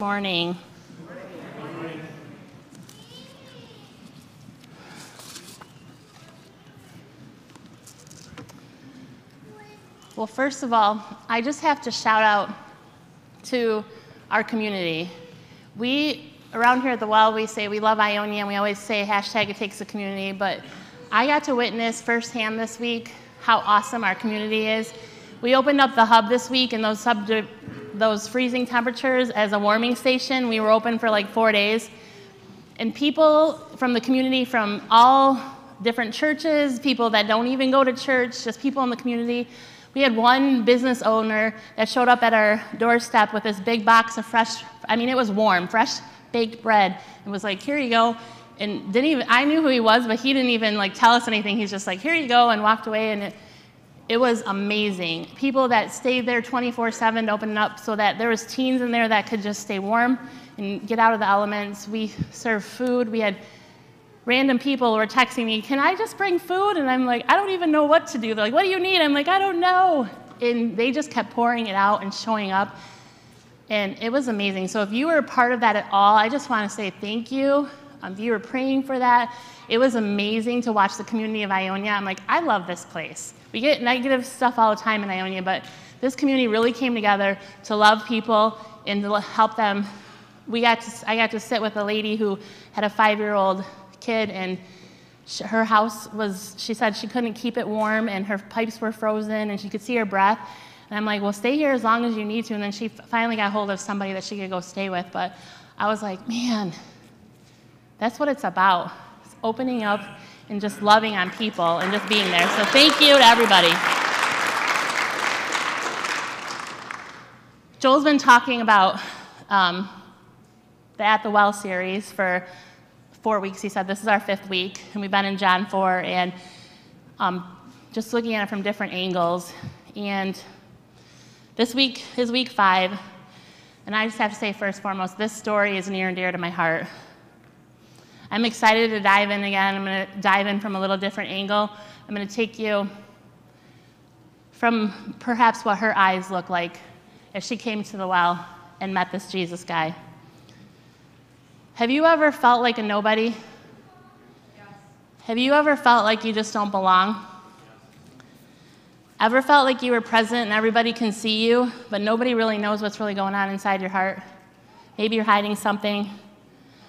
Morning. Well, first of all, I just have to shout out to our community. We, around here at the Well, we say we love Ionia, and we always say hashtag it takes a community, but I got to witness firsthand this week how awesome our community is. We opened up the hub this week, and those freezing temperatures as a warming station. We were open for like 4 days. And people from the community, from all different churches, people that don't even go to church, just people in the community. We had one business owner that showed up at our doorstep with this big box of fresh, it was warm, fresh baked bread. And was like, here you go. And I knew who he was, but he didn't even tell us anything. He's just like, here you go, and walked away. And it was amazing. People that stayed there 24/7 to open it up so that there was teens in there that could just stay warm and get out of the elements. We served food. We had random people who were texting me, can I just bring food? And I'm like, I don't even know what to do. They're like, what do you need? I'm like, I don't know. And they just kept pouring it out and showing up. And it was amazing. So if you were a part of that at all, I just want to say thank you. If you were praying for that, it was amazing to watch the community of Ionia. I'm like, I love this place. We get negative stuff all the time in Ionia, but this community really came together to love people and to help them. I got to sit with a lady who had a 5-year-old kid, and her house she said she couldn't keep it warm, and her pipes were frozen, and she could see her breath. And I'm like, well, stay here as long as you need to. And then she finally got hold of somebody that she could go stay with. But I was like, man, that's what it's about. It's opening up and just loving on people and just being there. So thank you to everybody. Joel's been talking about the At the Well series for 4 weeks. He said this is our 5th week, and we've been in John 4, and just looking at it from different angles. And this week is week 5, and I just have to say, first and foremost, this story is near and dear to my heart. I'm excited to dive in again. I'm going to dive in from a little different angle. I'm going to take you from perhaps what her eyes look like as she came to the well and met this Jesus guy. Have you ever felt like a nobody? Yes. Have you ever felt like you just don't belong? Yes. Ever felt like you were present and everybody can see you, but nobody really knows what's really going on inside your heart? Maybe you're hiding something.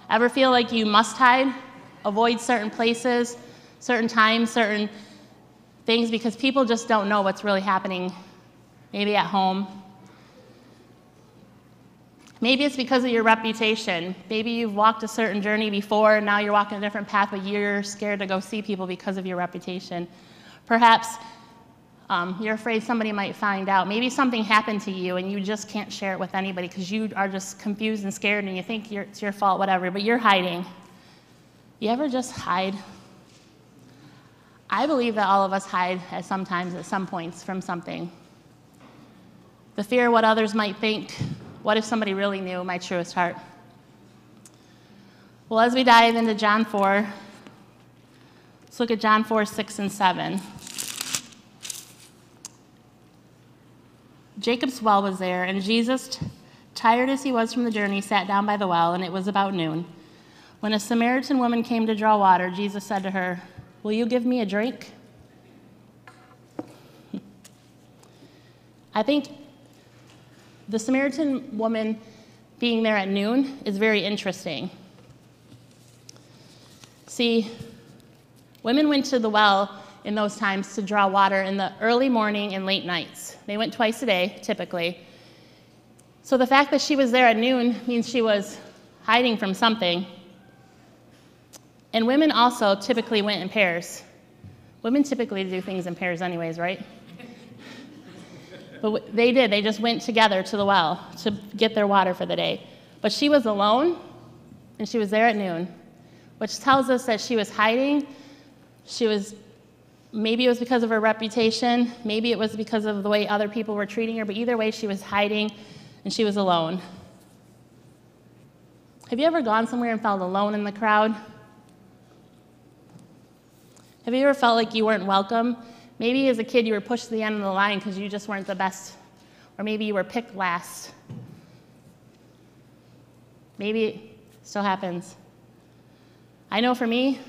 Ever feel like you must hide, avoid certain places, certain times, certain things, because people just don't know what's really happening, maybe at home? Maybe it's because of your reputation. Maybe you've walked a certain journey before, and now you're walking a different path, but you're scared to go see people because of your reputation. Perhaps you're afraid somebody might find out. Maybe something happened to you, and you just can't share it with anybody because you are just confused and scared, and you think it's your fault, whatever, but you're hiding. You ever just hide? I believe that all of us hide at some points, from something. The fear of what others might think. What if somebody really knew my truest heart? Well, as we dive into John 4, let's look at John 4, 6, and 7. Jacob's well was there, and Jesus, tired as he was from the journey, sat down by the well, and it was about noon. When a Samaritan woman came to draw water, Jesus said to her, "Will you give me a drink?" I think the Samaritan woman being there at noon is very interesting. See, women went to the well in those times to draw water in the early morning and late nights. They went twice a day, typically. So the fact that she was there at noon means she was hiding from something. And women also typically went in pairs. Women typically do things in pairs anyways, right? But they did. They just went together to the well to get their water for the day. But she was alone, and she was there at noon, which tells us that she was hiding. Maybe it was because of her reputation. Maybe it was because of the way other people were treating her. But either way, she was hiding, and she was alone. Have you ever gone somewhere and felt alone in the crowd? Have you ever felt like you weren't welcome? Maybe as a kid you were pushed to the end of the line because you just weren't the best, or maybe you were picked last. Maybe it still happens. I know for me,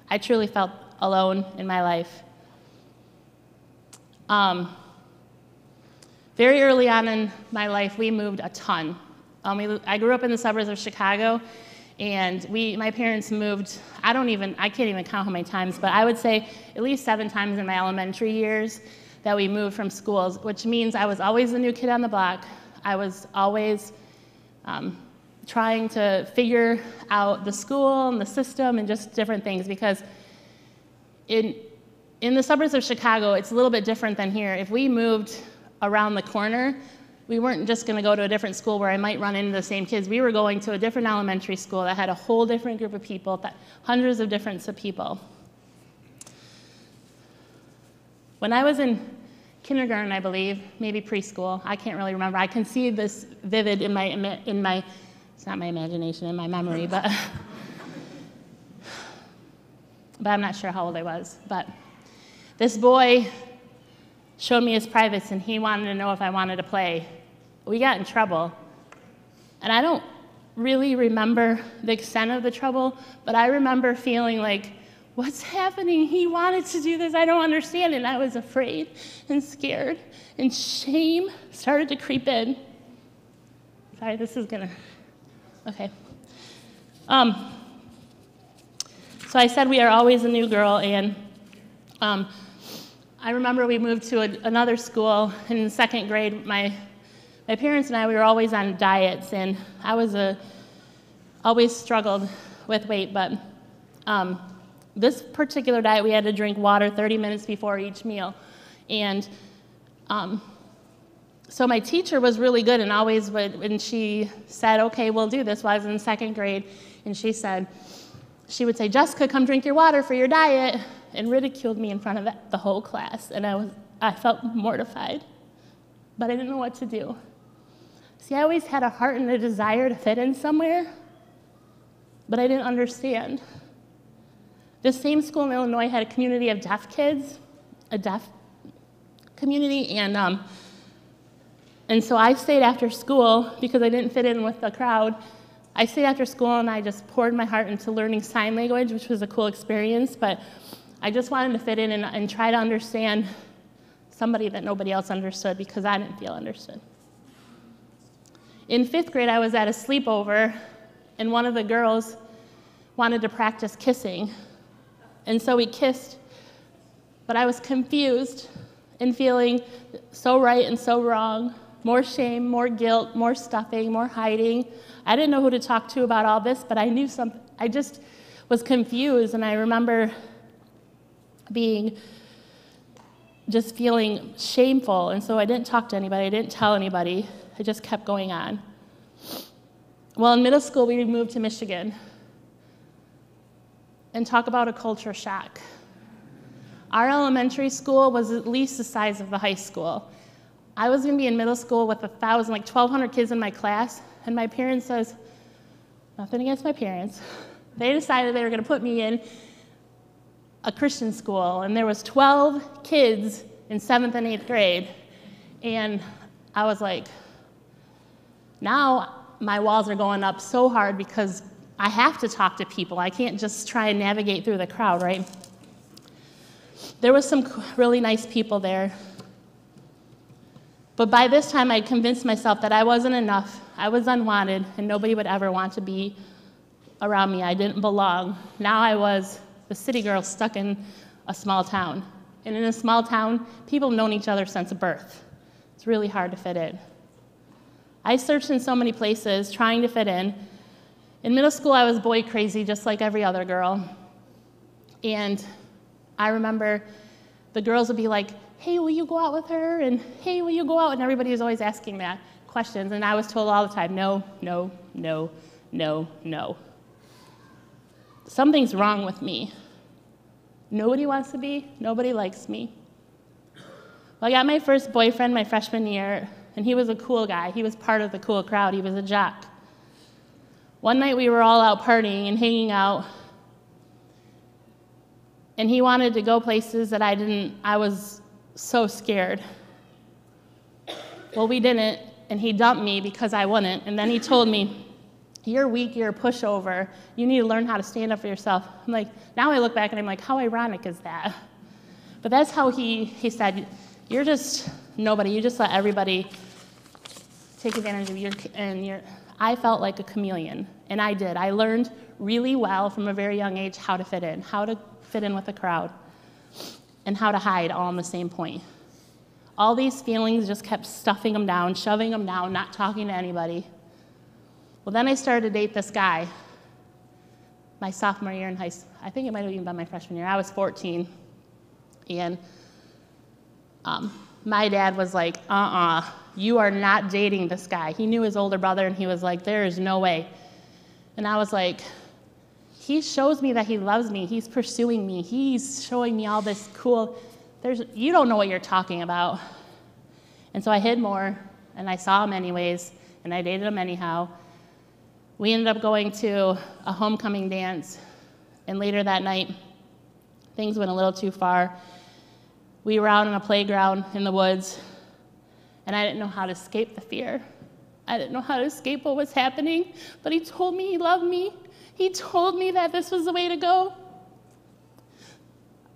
I truly felt alone in my life. Very early on in my life, we moved a ton. I grew up in the suburbs of Chicago, and my parents moved, I can't even count how many times, but I would say at least 7 times in my elementary years that we moved from schools, which means I was always the new kid on the block. I was always trying to figure out the school and the system and just different things, because in the suburbs of Chicago, it's a little bit different than here. If we moved around the corner, we weren't just going to go to a different school where I might run into the same kids. We were going to a different elementary school that had a whole different group of people, hundreds of different people. When I was in kindergarten, I believe, maybe preschool, I can't really remember. I can see this vivid in my it's not my imagination, in my memory, but I'm not sure how old I was. But this boy showed me his privates, and he wanted to know if I wanted to play. We got in trouble. And I don't really remember the extent of the trouble, but I remember feeling like, what's happening? He wanted to do this. I don't understand. And I was afraid and scared, and shame started to creep in. Sorry, this is going to... Okay. So I said we are always a new girl, and I remember we moved to another school in 2nd grade. My parents and I, we were always on diets, and I was always struggled with weight, but this particular diet, we had to drink water 30 minutes before each meal. And so my teacher was really good, and always when she said, okay, we'll do this, while I was in 2nd grade, and she would say, Jessica, come drink your water for your diet, and ridiculed me in front of the whole class. And I felt mortified, but I didn't know what to do. See, I always had a heart and a desire to fit in somewhere, but I didn't understand. This same school in Illinois had a community of deaf kids, a deaf community, and so I stayed after school because I didn't fit in with the crowd. I stayed after school, and I just poured my heart into learning sign language, which was a cool experience, but I just wanted to fit in and try to understand somebody that nobody else understood, because I didn't feel understood. In 5th grade, I was at a sleepover, and one of the girls wanted to practice kissing. And so we kissed, but I was confused and feeling so right and so wrong. More shame, more guilt, more stuffing, more hiding. I didn't know who to talk to about all this, but I knew something. I just was confused, and I remember just feeling shameful, and so I didn't talk to anybody. I didn't tell anybody. I just kept going on. Well, in middle school, we moved to Michigan. And talk about a culture shock. Our elementary school was at least the size of the high school. I was going to be in middle school with 1,200 kids in my class, and my parents says, nothing against my parents, they decided they were going to put me in a Christian school, and there was 12 kids in 7th and 8th grade, and I was like, now my walls are going up so hard because I have to talk to people. I can't just try and navigate through the crowd, right? There was some really nice people there. But by this time, I'd convinced myself that I wasn't enough. I was unwanted, and nobody would ever want to be around me. I didn't belong. Now I was the city girl stuck in a small town. And in a small town, people have known each other since birth. It's really hard to fit in. I searched in so many places trying to fit in. In middle school, I was boy crazy, just like every other girl. And I remember the girls would be like, hey, will you go out with her? And hey, will you go out? And everybody was always asking that questions. And I was told all the time, no, no, no, no, no. Something's wrong with me. Nobody wants to be, nobody likes me. Well, I got my first boyfriend my freshman year, and he was a cool guy. He was part of the cool crowd. He was a jock. One night we were all out partying and hanging out, and he wanted to go places that I didn't. I was so scared. Well, we didn't, and he dumped me because I wouldn't, and then he told me, You're weak, you're a pushover. You need to learn how to stand up for yourself. I'm like, now I look back and I'm like, how ironic is that? But that's how he said, you're just nobody. You just let everybody take advantage of you. I felt like a chameleon, and I did. I learned really well from a very young age how to fit in with the crowd, and how to hide all in the same point. All these feelings just kept stuffing them down, shoving them down, not talking to anybody. Well, then I started to date this guy my sophomore year in high school. I think it might have even been my freshman year. I was 14, and my dad was like, you are not dating this guy. He knew his older brother, and he was like, there is no way. And I was like, he shows me that he loves me. He's pursuing me. He's showing me all this cool, you don't know what you're talking about. And so I hid more, and I saw him anyways, and I dated him anyhow. We ended up going to a homecoming dance, and later that night, things went a little too far. We were out on a playground in the woods, and I didn't know how to escape the fear. I didn't know how to escape what was happening, but he told me he loved me. He told me that this was the way to go.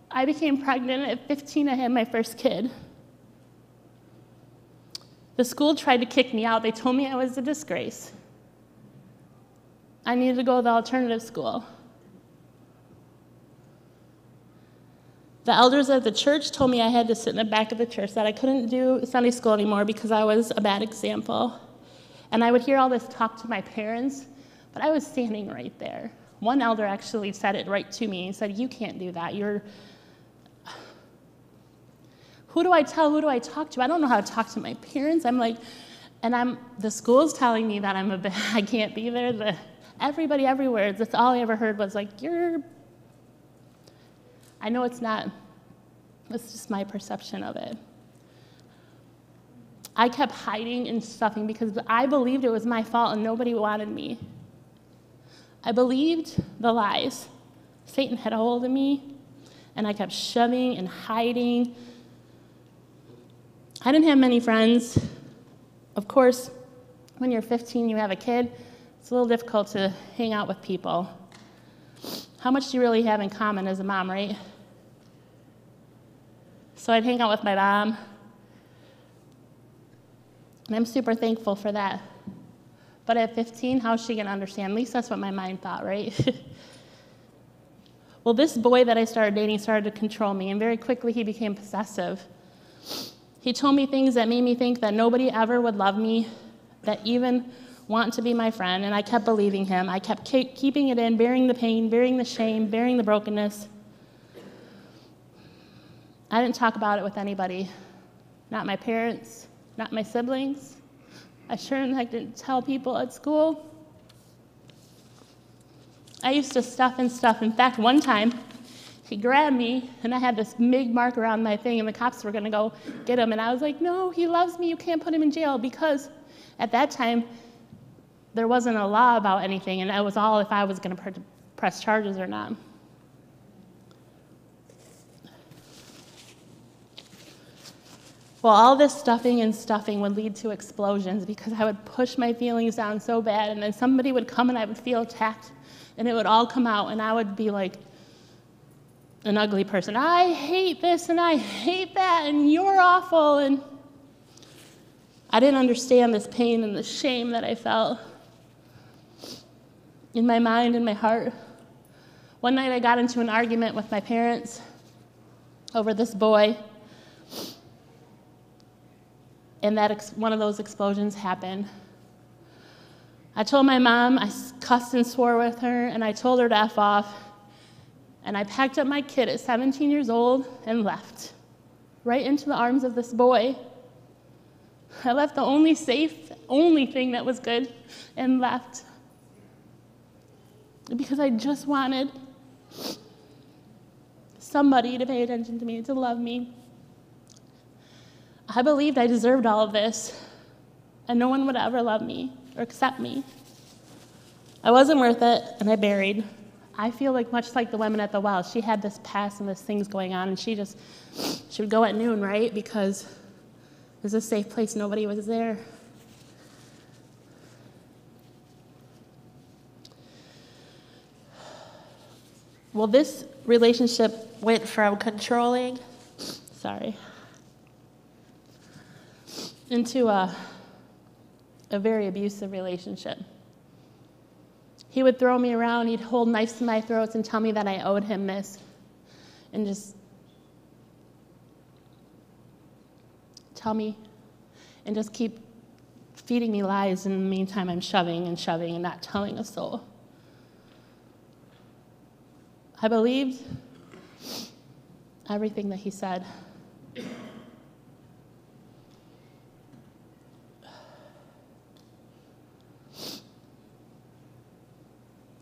I became pregnant at 15. I had my first kid. The school tried to kick me out. They told me I was a disgrace. I needed to go to the alternative school. The elders at the church told me I had to sit in the back of the church, that I couldn't do Sunday school anymore because I was a bad example. And I would hear all this talk to my parents, but I was standing right there. One elder actually said it right to me. He said, you can't do that. Who do I tell? Who do I talk to? I don't know how to talk to my parents. The school's telling me that I can't be there. Everybody everywhere, that's all I ever heard was like, I know it's not, it's just my perception of it. I kept hiding and stuffing because I believed it was my fault and nobody wanted me. I believed the lies. Satan had a hold of me, and I kept shoving and hiding. I didn't have many friends. Of course, when you're 15, you have a kid, it's a little difficult to hang out with people. How much do you really have in common as a mom, right? So I'd hang out with my mom, and I'm super thankful for that. But at 15, how's she gonna understand? At least that's what my mind thought, right? Well, this boy that I started dating started to control me, and very quickly he became possessive. He told me things that made me think that nobody ever would love me, that even want to be my friend, and I kept believing him. I kept keeping it in, bearing the pain, bearing the shame, bearing the brokenness. I didn't talk about it with anybody, not my parents, not my siblings. I sure didn't tell people at school. I used to stuff and stuff. In fact, one time, he grabbed me, and I had this big mark around my thing, and the cops were going to go get him. And I was like, no, he loves me. You can't put him in jail, because at that time, there wasn't a law about anything, and it was all if I was going to press charges or not. Well, all this stuffing and stuffing would lead to explosions because I would push my feelings down so bad, and then somebody would come and I would feel attacked, and it would all come out, and I would be like an ugly person. I hate this, and I hate that, and you're awful. And I didn't understand this pain and the shame that I felt in my mind and my heart. One night I got into an argument with my parents over this boy, and one of those explosions happened. I told my mom, I cussed and swore with her, and I told her to F off, and I packed up my kid at 17 years old and left, right into the arms of this boy. I left the only thing that was good, and left. Because I just wanted somebody to pay attention to me, to love me. I believed I deserved all of this, and no one would ever love me or accept me. I wasn't worth it, and I buried. I feel like much like the woman at the well. She had this past and this things going on, and she would go at noon, right? Because it was a safe place. Nobody was there. Well, this relationship went from controlling, into a very abusive relationship. He would throw me around, he'd hold knives to my throats and tell me that I owed him this, and just tell me, and just keep feeding me lies. In the meantime, I'm shoving and not telling a soul. I believed everything that he said.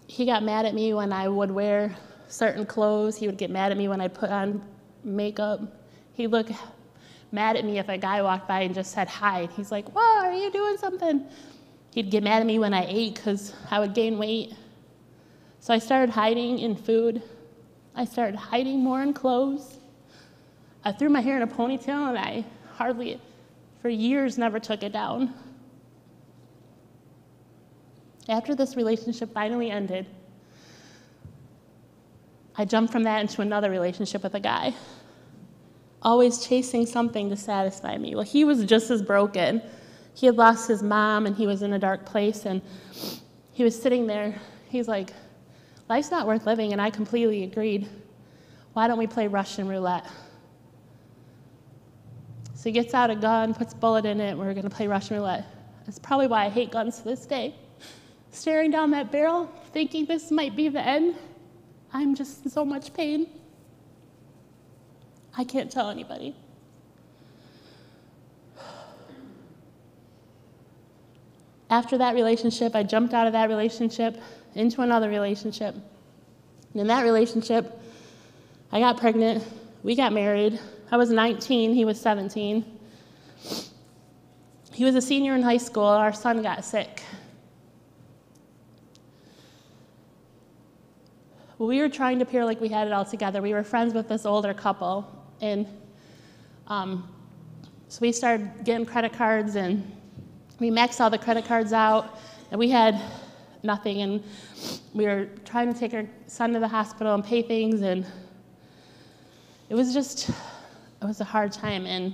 He got mad at me when I would wear certain clothes. He would get mad at me when I'd put on makeup. He'd look mad at me if a guy walked by and just said hi. He's like, "Whoa, are you doing something?" He'd get mad at me when I ate because I would gain weight. So I started hiding in food. I started hiding more in clothes. I threw my hair in a ponytail, and I hardly, for years, never took it down. After this relationship finally ended, I jumped from that into another relationship with a guy, always chasing something to satisfy me. Well, he was just as broken. He had lost his mom, and he was in a dark place, and he was sitting there. He's like, "Life's not worth living," and I completely agreed. "Why don't we play Russian roulette?" So he gets out a gun, puts a bullet in it, and we're going to play Russian roulette. That's probably why I hate guns to this day. Staring down that barrel, thinking this might be the end, I'm just in so much pain. I can't tell anybody. After that relationship, I jumped out of that relationship into another relationship. And in that relationship, I got pregnant. We got married. I was 19. He was 17. He was a senior in high school. Our son got sick. Well, we were trying to appear like we had it all together. We were friends with this older couple. And so we started getting credit cards, and we maxed all the credit cards out, and we had nothing. And we were trying to take our son to the hospital and pay things, and it was a hard time. And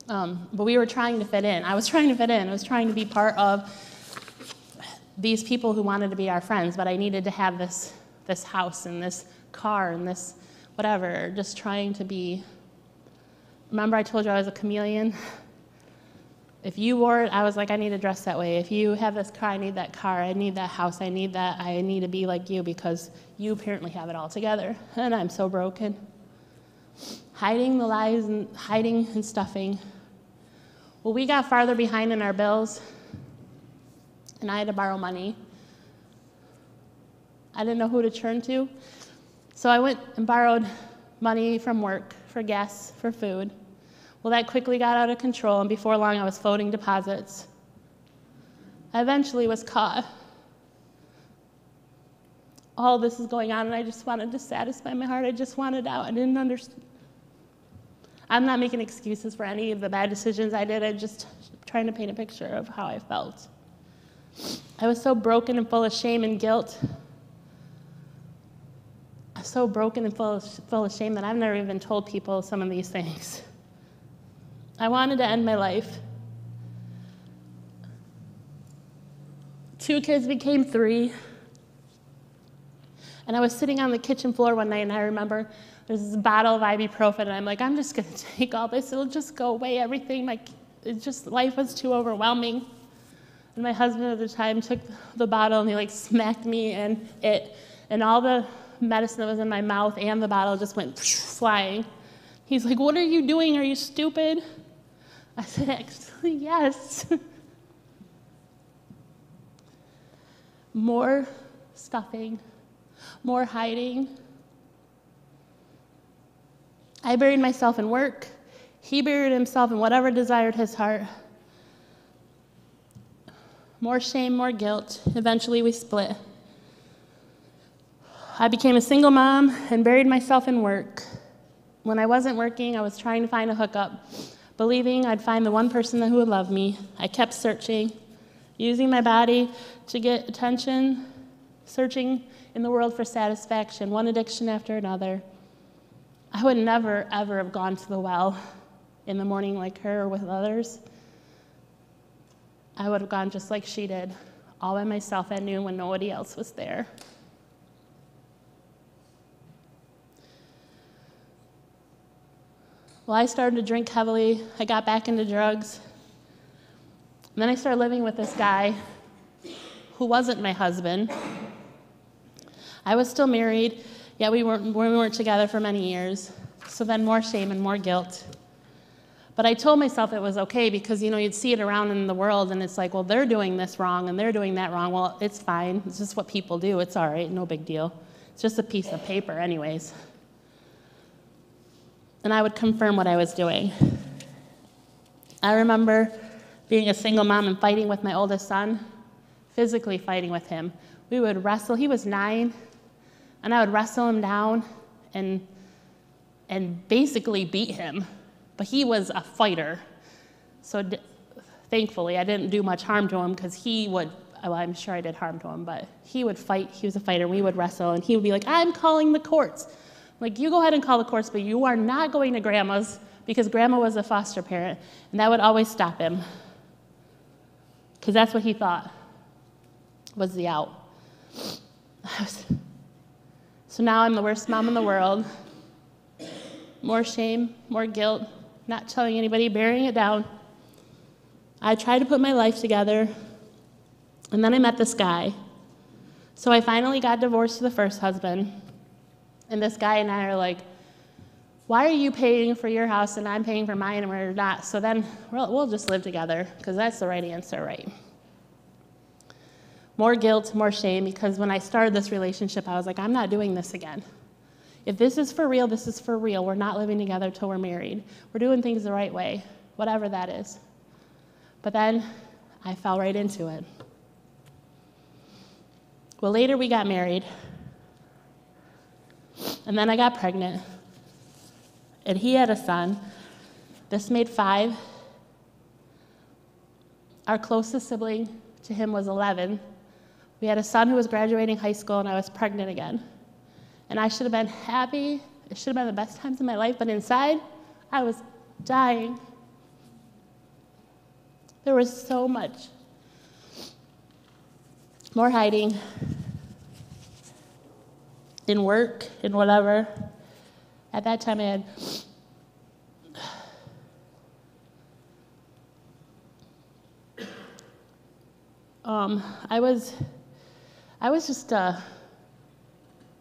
but we were trying to fit in. I was trying to fit in. I was trying to be part of these people who wanted to be our friends, but I needed to have this house and this car and this whatever, just trying to be. Remember I told you I was a chameleon? If you wore it, I was like, I need to dress that way. If you have this car, I need that car. I need that house. I need that. I need to be like you because you apparently have it all together. And I'm so broken. Hiding the lies and hiding and stuffing. Well, we got farther behind in our bills, and I had to borrow money. I didn't know who to turn to. So I went and borrowed money from work for gas, for food. Well, that quickly got out of control, and before long, I was floating deposits. I eventually was caught. All this is going on, and I just wanted to satisfy my heart. I just wanted out. I didn't understand. I'm not making excuses for any of the bad decisions I did. I'm just trying to paint a picture of how I felt. I was so broken and full of shame and guilt. So broken and full of shame that I've never even told people some of these things. I wanted to end my life. 2 kids became 3. And I was sitting on the kitchen floor one night, and I remember there's this bottle of ibuprofen, and I'm like, I'm just going to take all this. It'll just go away, everything. Life was too overwhelming. And my husband at the time took the bottle, and he smacked me, and all the medicine that was in my mouth and the bottle just went flying. He's like, "What are you doing? Are you stupid?" I said, "Actually, yes." More stuffing, more hiding. I buried myself in work. He buried himself in whatever desired his heart. More shame, more guilt. Eventually we split. I became a single mom and buried myself in work. When I wasn't working, I was trying to find a hookup, believing I'd find the one person who would love me. I kept searching, using my body to get attention, searching in the world for satisfaction, one addiction after another. I would never, ever have gone to the well in the morning like her or with others. I would have gone just like she did, all by myself at noon when nobody else was there. Well, I started to drink heavily. I got back into drugs. And then I started living with this guy who wasn't my husband. I was still married, yet we weren't together for many years. So then more shame and more guilt. But I told myself it was okay because, you'd see it around in the world and it's like, well, they're doing this wrong and they're doing that wrong. Well, it's fine. It's just what people do. It's all right. No big deal. It's just a piece of paper anyways. And I would confirm what I was doing. I remember being a single mom and fighting with my oldest son, physically fighting with him. We would wrestle. He was 9, and I would wrestle him down and basically beat him. But he was a fighter. So thankfully, I didn't do much harm to him because he would, well, I'm sure I did harm to him, but he would fight. He was a fighter. We would wrestle, and he would be like, I'm calling the courts. Like, you go ahead and call the courts, but you are not going to Grandma's because Grandma was a foster parent, and that would always stop him because that's what he thought was the out. So now I'm the worst mom in the world. More shame, more guilt, not telling anybody, burying it down. I tried to put my life together, and then I met this guy. So I finally got divorced to the first husband, and this guy and I are like, why are you paying for your house and I'm paying for mine and we're not? So then we'll just live together because that's the right answer, right? More guilt, more shame, because when I started this relationship, I was like, I'm not doing this again. If this is for real, this is for real. We're not living together till we're married. We're doing things the right way, whatever that is. But then I fell right into it. Well, later we got married, and then I got pregnant, and he had a son. This made 5. Our closest sibling to him was 11. We had a son who was graduating high school, and I was pregnant again. And I should have been happy. It should have been the best times of my life, but inside, I was dying. There was so much. More hiding. In work, in whatever. At that time, I had I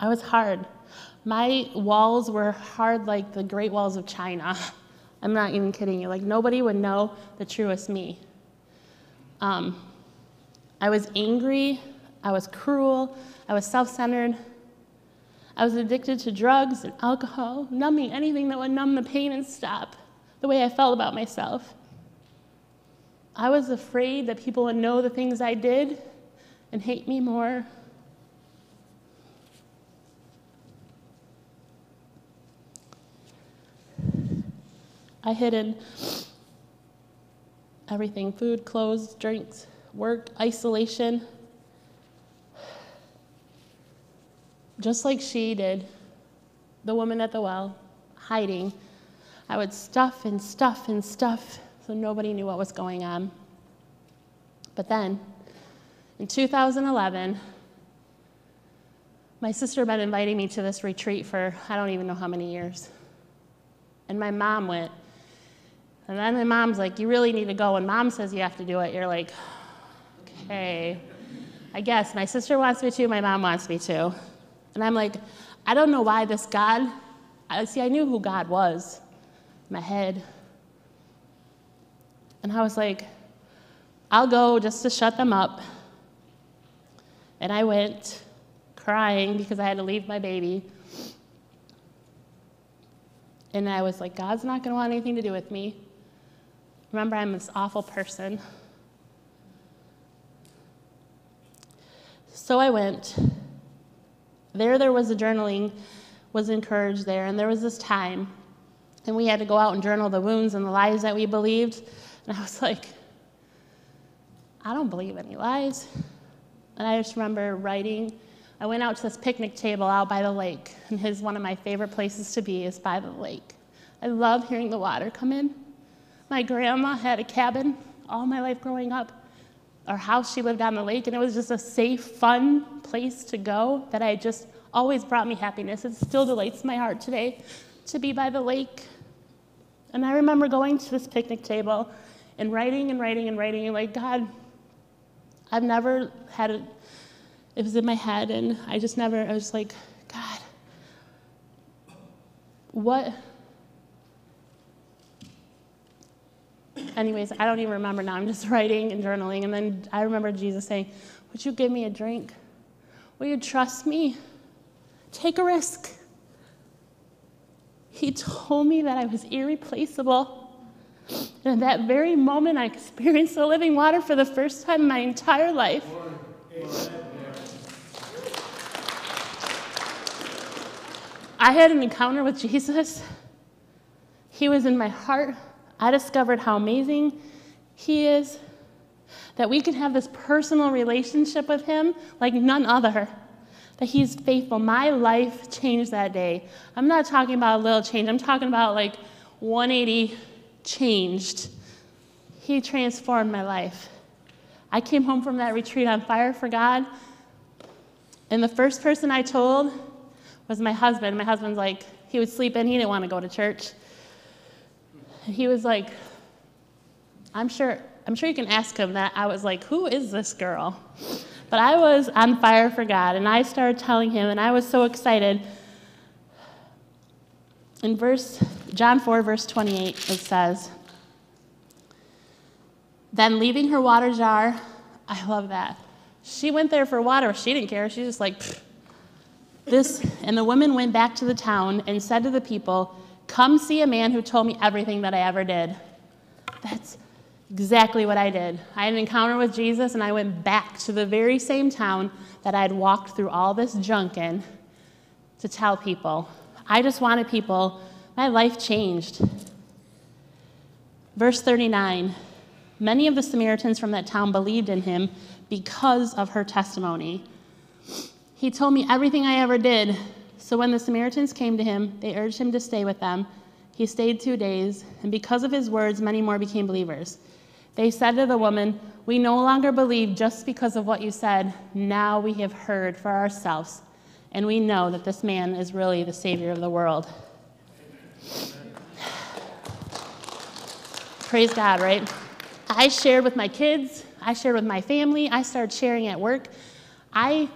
was hard. My walls were hard like the Great Walls of China. I'm not even kidding you. Like, nobody would know the truest me. I was angry. I was cruel. I was self-centered. I was addicted to drugs and alcohol, numbing anything that would numb the pain and stop the way I felt about myself. I was afraid that people would know the things I did and hate me more. I hid in everything: food, clothes, drinks, work, isolation. Just like she did, the woman at the well, hiding. I would stuff and stuff and stuff so nobody knew what was going on. But then, in 2011, my sister had been inviting me to this retreat for I don't even know how many years. And my mom went. And then my mom's like, you really need to go. And Mom says you have to do it. You're like, okay, I guess. My sister wants me to, my mom wants me to. And I'm like, I don't know why this God, I knew who God was in my head. And I was like, I'll go just to shut them up. And I went crying because I had to leave my baby. And I was like, God's not going to want anything to do with me. Remember, I'm this awful person. So I went. There was a journaling, was encouraged there, and there was this time, and we had to go out and journal the wounds and the lies that we believed. And I was like, I don't believe any lies. And I just remember writing I went out to this picnic table out by the lake, and one of my favorite places to be is by the lake. I love hearing the water come in. My grandma had a cabin all my life growing up. Our house, she lived on the lake, and it was just a safe, fun place to go that I just always brought me happiness. It still delights my heart today to be by the lake. And I remember going to this picnic table and writing and writing and writing, and like, God, I've never had it was in my head, and I was like, God, what? Anyways, I don't even remember now. I'm just writing and journaling, and then I remember Jesus saying, would you give me a drink? Will you trust me? Take a risk. He told me that I was irreplaceable. And at that very moment, I experienced the living water for the first time in my entire life. I had an encounter with Jesus. He was in my heart. I discovered how amazing he is, that we can have this personal relationship with him like none other, that he's faithful. My life changed that day. I'm not talking about a little change. I'm talking about like 180 changed. He transformed my life. I came home from that retreat on fire for God, and the first person I told was my husband. My husband's like, he would sleep in. He didn't want to go to church. He was like, I'm sure you can ask him that. I was like, who is this girl? But I was on fire for God, and I started telling him, and I was so excited. In John 4, verse 28, it says, then leaving her water jar, I love that. She went there for water. She didn't care. She was just like, this. And the woman went back to the town and said to the people, come see a man who told me everything that I ever did. That's exactly what I did. I had an encounter with Jesus, and I went back to the very same town that I had walked through all this junk in to tell people. I just wanted people, my life changed. Verse 39, many of the Samaritans from that town believed in him because of her testimony. He told me everything I ever did. So when the Samaritans came to him, they urged him to stay with them. He stayed 2 days, and because of his words, many more became believers. They said to the woman, we no longer believe just because of what you said. Now we have heard for ourselves, and we know that this man is really the Savior of the world. Praise God, right? I shared with my kids. I shared with my family. I started sharing at work. I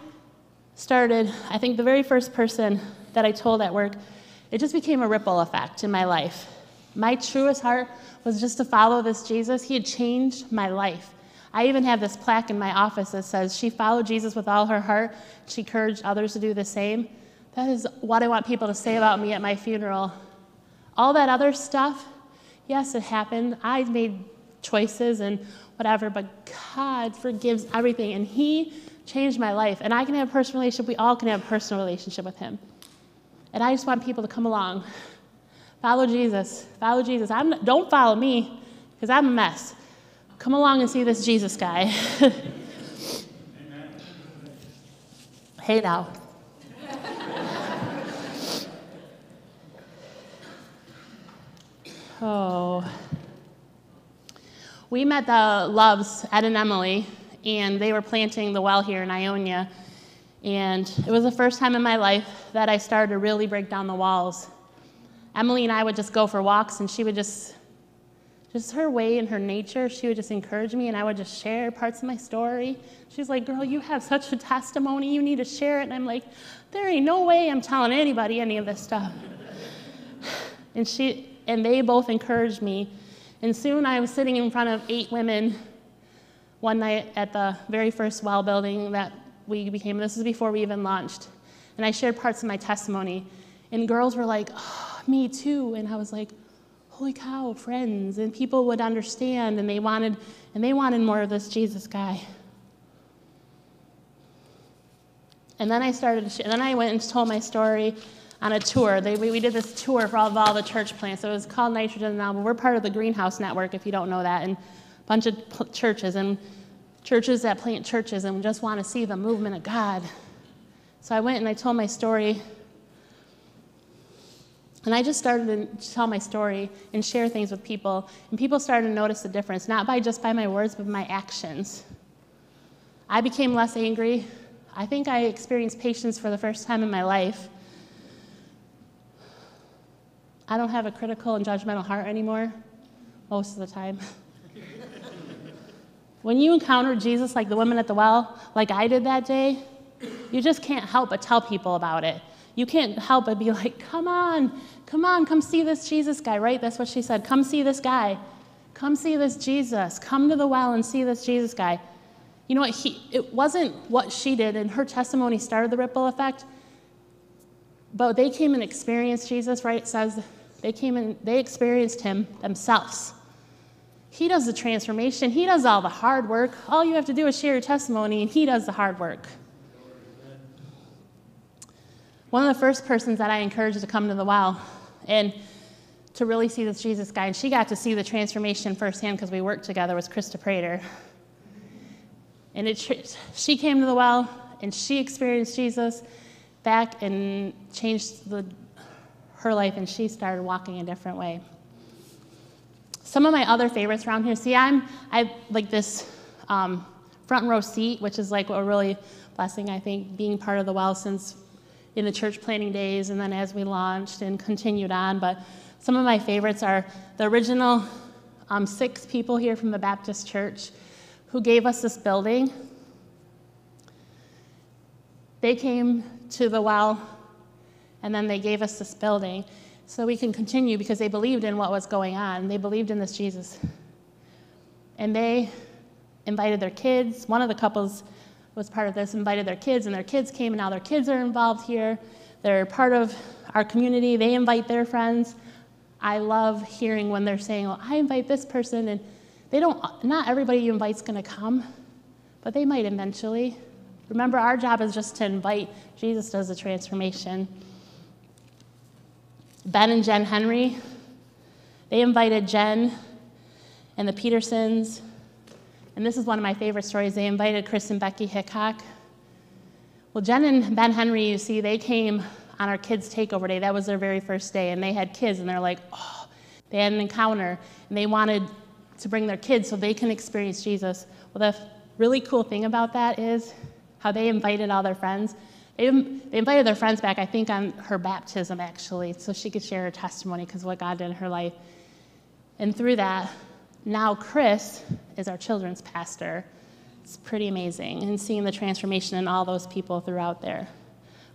think the very first person that I told at work, it just became a ripple effect in my life. My truest heart was just to follow this Jesus. He had changed my life. I even have this plaque in my office that says, she followed Jesus with all her heart. She encouraged others to do the same. That is what I want people to say about me at my funeral. All that other stuff, yes, it happened. I made choices and whatever, but God forgives everything, and he changed my life. And I can have a personal relationship. We all can have a personal relationship with him. And I just want people to come along. Follow Jesus. Follow Jesus. Don't follow me, because I'm a mess. Come along and see this Jesus guy. Hey now. Oh. We met the Loves, Ed and Emily, and they were planting the well here in Ionia. And it was the first time in my life that I started to really break down the walls. Emily and I would just go for walks, and she would just her way and her nature, she would just encourage me, and I would just share parts of my story. She's like, girl, you have such a testimony, you need to share it. And I'm like, there ain't no way I'm telling anybody any of this stuff. And they both encouraged me. And soon I was sitting in front of 8 women one night at the very first well building that we became. This is before we even launched. And I shared parts of my testimony. And girls were like, oh, me too. And I was like, holy cow, friends. And people would understand, and they wanted more of this Jesus guy. And then I went and told my story on a tour. We did this tour for all the church plants. So it was called Nitrogen Now, but we're part of the Greenhouse Network, if you don't know that, and a bunch of churches that plant churches and just want to see the movement of God. So I went and I told my story. And I just started to tell my story and share things with people. And people started to notice the difference, not just by my words, but my actions. I became less angry. I think I experienced patience for the first time in my life. I don't have a critical and judgmental heart anymore, most of the time. When you encounter Jesus like the woman at the well, like I did that day, you just can't help but tell people about it. You can't help but be like, come on, come see this Jesus guy, right? That's what she said. Come see this guy. Come see this Jesus. Come to the well and see this Jesus guy. You know what? It wasn't what she did, and her testimony started the ripple effect, but they came and experienced Jesus, right? It says they came and they experienced him themselves. He does the transformation. He does all the hard work. All you have to do is share your testimony, and he does the hard work. One of the first persons that I encouraged to come to the well and to really see this Jesus guy, and she got to see the transformation firsthand because we worked together, was Krista Prater. And she came to the well, and she experienced Jesus back and changed her life, and she started walking a different way. Some of my other favorites around here, I like this front row seat, which is like a really blessing, I think, being part of the well since in the church planning days, and then as we launched and continued on. But some of my favorites are the original 6 people here from the Baptist church who gave us this building. They came to the well, and then they gave us this building so we can continue because they believed in what was going on. They believed in this Jesus. And they invited their kids. One of the couples was part of this, invited their kids, and their kids came, and now their kids are involved here. They're part of our community. They invite their friends. I love hearing when they're saying, well, I invite this person, and not everybody you invite's going to come, but they might eventually. Remember, our job is just to invite. Jesus does the transformation. Ben and Jen Henry, they invited Jen and the Petersons. And this is one of my favorite stories. They invited Chris and Becky Hickok. Well, Jen and Ben Henry, you see, they came on our kids' takeover day. That was their very first day. And they had kids, and they're like, oh, they had an encounter. And they wanted to bring their kids so they can experience Jesus. Well, the really cool thing about that is how they invited all their friends. They invited their friends back, I think, on her baptism, actually, so she could share her testimony because of what God did in her life. And through that, now Chris is our children's pastor. It's pretty amazing, and seeing the transformation in all those people throughout there.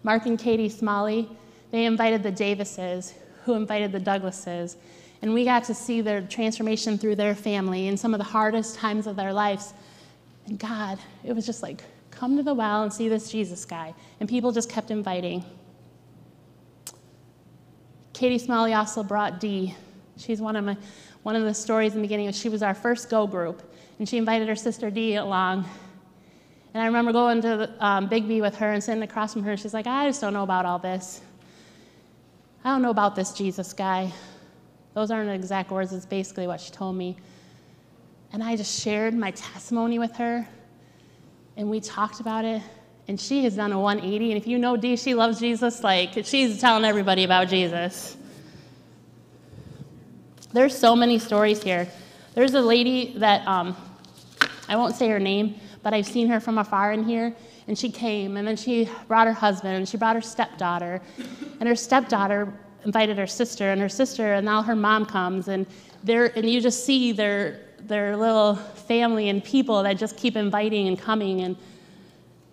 Mark and Katie Smalley, they invited the Davises, who invited the Douglases, and we got to see their transformation through their family in some of the hardest times of their lives. And God, it was just like, come to the well and see this Jesus guy. And people just kept inviting. Katie Smalley also brought Dee. She's one of the stories in the beginning. She was our first Go group, and she invited her sister Dee along. And I remember going to the Big B with her and sitting across from her. She's like, I just don't know about all this. I don't know about this Jesus guy. Those aren't the exact words. It's basically what she told me. And I just shared my testimony with her, and we talked about it. And she has done a 180. And if you know Dee, she loves Jesus. Like, she's telling everybody about Jesus. There's so many stories here. There's a lady that, I won't say her name, but I've seen her from afar in here. And she came, and then she brought her husband, and she brought her stepdaughter. And her stepdaughter invited her sister, and now her mom comes. And you just see their little family and people that just keep inviting and coming. And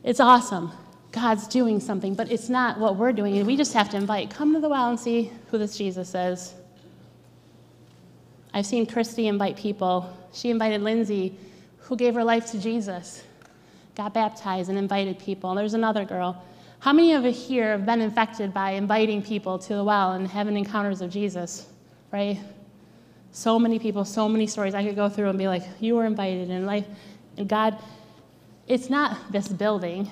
it's awesome. God's doing something, but it's not what we're doing. And we just have to invite. Come to the well and see who this Jesus is. I've seen Christy invite people. She invited Lindsay, who gave her life to Jesus, got baptized and invited people. There's another girl. How many of you here have been infected by inviting people to the well and having encounters of Jesus, right? So many people, so many stories. I could go through and be like, you were invited in life. And God, it's not this building.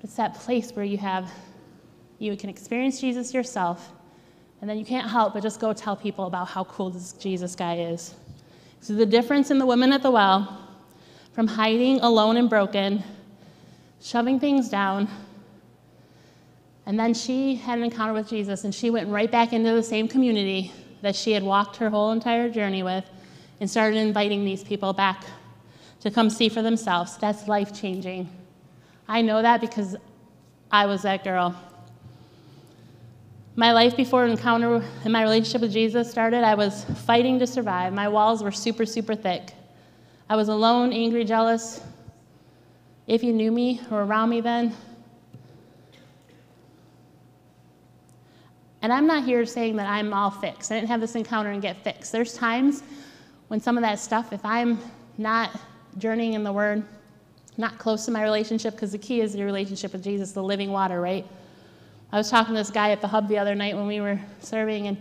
It's that place where you can experience Jesus yourself, and then you can't help but just go tell people about how cool this Jesus guy is. So the difference in the woman at the well, from hiding alone and broken, shoving things down, And then she had an encounter with Jesus, and she went right back into the same community that she had walked her whole entire journey with and started inviting these people back to come see for themselves. That's life-changing. I know that because I was that girl. My life before an encounter and my relationship with Jesus started, I was fighting to survive. My walls were super, super thick. I was alone, angry, jealous. If you knew me or around me then. And I'm not here saying that I'm all fixed. I didn't have this encounter and get fixed. There's times when some of that stuff, if I'm not journeying in the Word, not close to my relationship, because the key is your relationship with Jesus, the living water, right? I was talking to this guy at the hub the other night when we were serving, and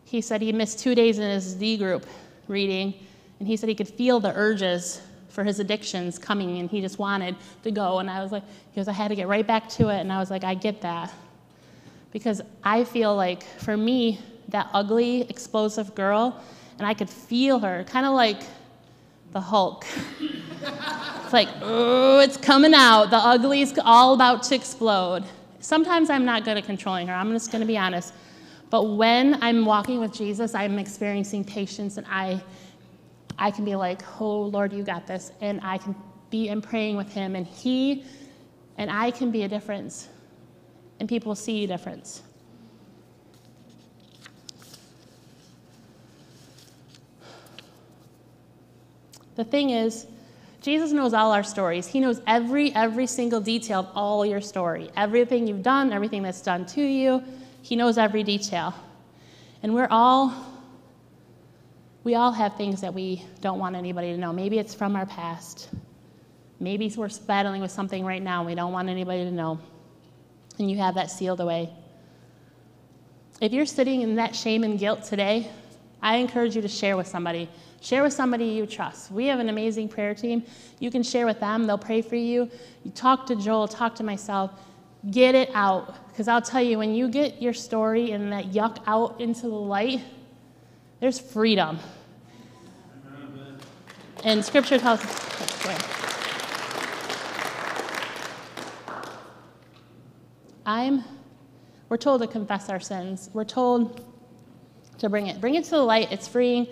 he said he missed 2 days in his D group reading, and he said he could feel the urges for his addictions coming, and he just wanted to go. And I was like, he goes, I had to get right back to it. And I was like, I get that. Because I feel like, for me, that ugly, explosive girl, and I could feel her, kind of like the Hulk. It's like, oh, it's coming out. The ugly's all about to explode. Sometimes I'm not good at controlling her. I'm just going to be honest. But when I'm walking with Jesus, I'm experiencing patience, and I can be like, oh, Lord, you got this. And I can be in praying with him, and he and I can be a difference. And people see a difference. The thing is, Jesus knows all our stories. He knows every single detail of all your story. Everything you've done, everything that's done to you, he knows every detail. And we all have things that we don't want anybody to know. Maybe it's from our past. Maybe we're battling with something right now and we don't want anybody to know. And you have that sealed away. If you're sitting in that shame and guilt today, I encourage you to share with somebody. Share with somebody you trust. We have an amazing prayer team. You can share with them. They'll pray for you. You talk to Joel, talk to myself. Get it out. Because I'll tell you, when you get your story and that yuck out into the light, there's freedom. And Scripture tells us, we're told to confess our sins. We're told to bring it to the light. It's freeing.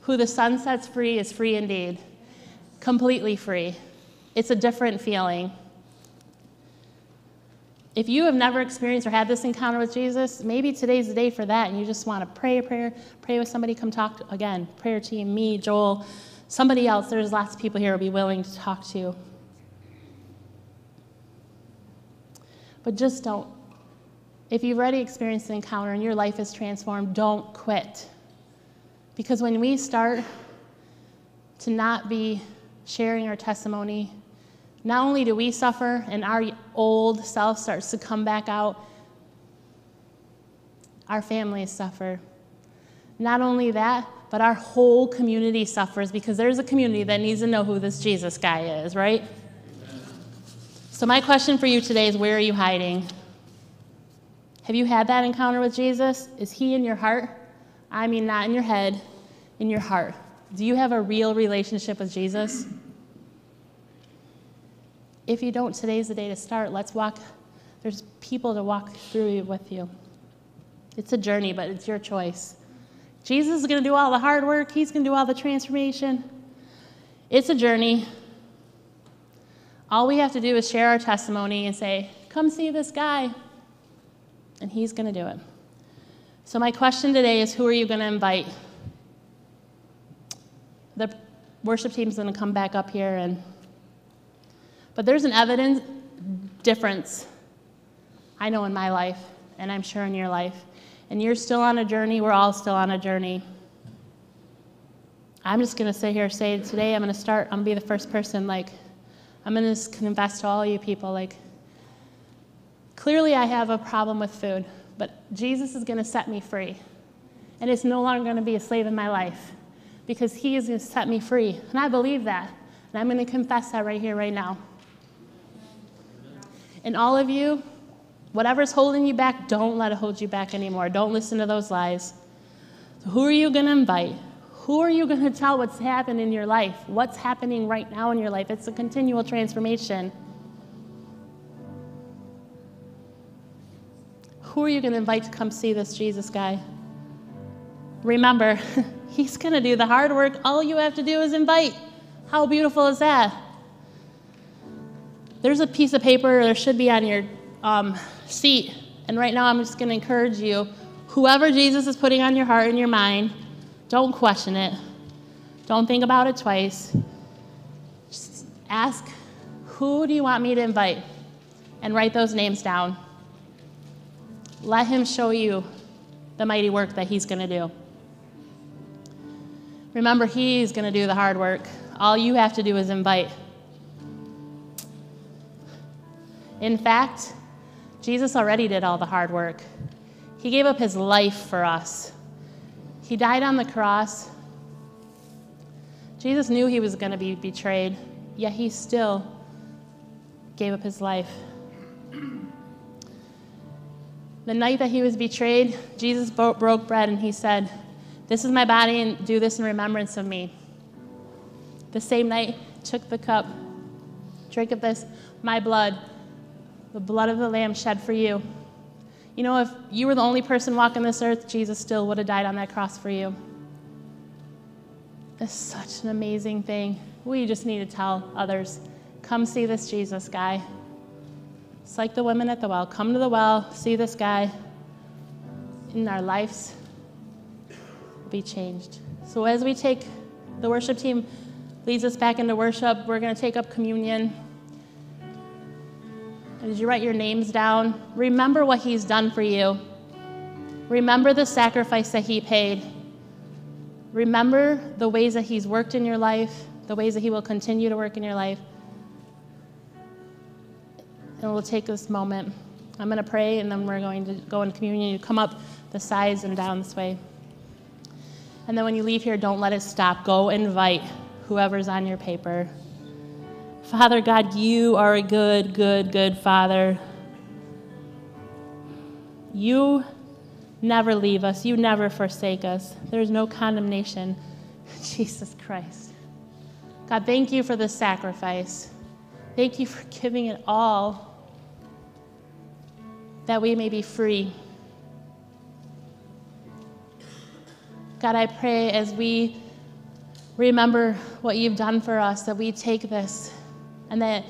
Who the Son sets free is free indeed. Completely free. It's a different feeling. If you have never experienced or had this encounter with Jesus, maybe today's the day for that, and you just want to pray a prayer, pray with somebody, come talk, again, prayer team, me, Joel, somebody else. There's lots of people here who will be willing to talk to you. But just don't. If you've already experienced an encounter and your life is transformed, don't quit. Because when we start to not be sharing our testimony, not only do we suffer and our old self starts to come back out, our families suffer. Not only that, but our whole community suffers, because there's a community that needs to know who this Jesus guy is, right? So my question for you today is, where are you hiding? Have you had that encounter with Jesus? Is he in your heart? I mean, not in your head, in your heart. Do you have a real relationship with Jesus? If you don't, today's the day to start. Let's walk. There's people to walk through with you. It's a journey, but it's your choice. Jesus is going to do all the hard work. He's going to do all the transformation. It's a journey. All we have to do is share our testimony and say, come see this guy. And he's going to do it. So my question today is, who are you going to invite? The worship team's going to come back up here. But there's an evident difference, I know, in my life, and I'm sure in your life. And you're still on a journey. We're all still on a journey. I'm just going to sit here and say today I'm going to be the first person, I'm going to confess to all you people, clearly I have a problem with food, but Jesus is going to set me free. And it's no longer going to be a slave in my life, because he is going to set me free. And I believe that. And I'm going to confess that right here, right now. And all of you, whatever's holding you back, don't let it hold you back anymore. Don't listen to those lies. So who are you going to invite? Who are you going to tell what's happened in your life? What's happening right now in your life? It's a continual transformation. Who are you going to invite to come see this Jesus guy? Remember, he's going to do the hard work. All you have to do is invite. How beautiful is that? There's a piece of paper, there should be on your seat. And right now I'm just going to encourage you, whoever Jesus is putting on your heart and your mind, don't question it. Don't think about it twice. Just ask, who do you want me to invite? And write those names down. Let him show you the mighty work that he's going to do. Remember, he's going to do the hard work. All you have to do is invite. In fact, Jesus already did all the hard work. He gave up his life for us. He died on the cross. Jesus knew he was going to be betrayed, yet he still gave up his life. The night that he was betrayed, Jesus broke bread and he said, "This is my body, and do this in remembrance of me." The same night, took the cup, "Drink of this, my blood, the blood of the Lamb shed for you." You know, if you were the only person walking this earth, Jesus still would have died on that cross for you. It's such an amazing thing. We just need to tell others, come see this Jesus guy. It's like the women at the well. Come to the well, see this guy, and our lives will be changed. So as we take, the worship team leads us back into worship, we're going to take up communion. As you write your names down, remember what he's done for you. Remember the sacrifice that he paid. Remember the ways that he's worked in your life, the ways that he will continue to work in your life. And we'll take this moment. I'm going to pray, and then we're going to go in communion. You come up the sides and down this way. And then when you leave here, don't let it stop. Go invite whoever's on your paper. Father God, you are a good, good, good Father. You never leave us. You never forsake us. There's no condemnation in Jesus Christ. God, thank you for this sacrifice. Thank you for giving it all, that we may be free. God, I pray as we remember what you've done for us, that we take this, and that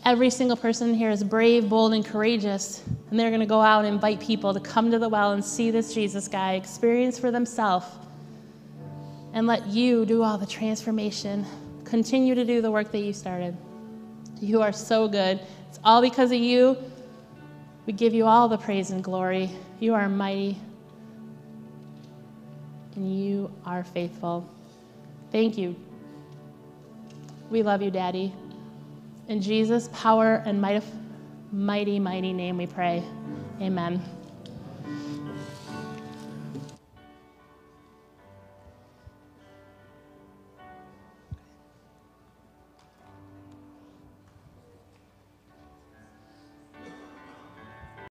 every single person here is brave, bold, and courageous, and they're going to go out and invite people to come to the well and see this Jesus guy, experience for themselves, and let you do all the transformation. Continue to do the work that you started. You are so good. It's all because of you. We give you all the praise and glory. You are mighty, and you are faithful. Thank you. We love you, Daddy. In Jesus' power and mighty, mighty name we pray. Amen.